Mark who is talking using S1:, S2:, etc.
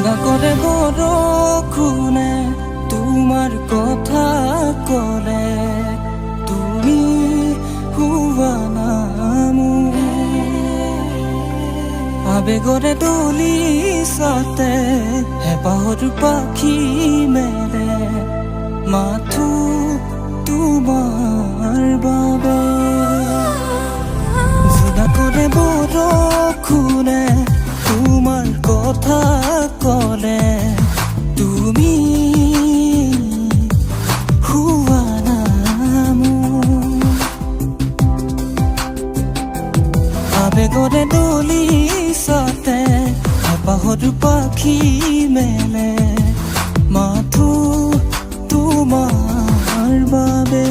S1: জোনা কৰে বৰষুণে তোমাৰ কথা ক'লে তুমি হোৱা না মোৰ আবেগৰে দলিছাতে হেঁপাহৰ পাখি মেলে মাথো তোমাৰ বাবে জোনা কৰে বৰষুণে তোমাৰ কথা ক'লে তুমি হোৱা না মোৰ আবেগৰে দলিছাতে হেঁপাহৰ পাখি মেলে মাথো তোমাৰ বাবে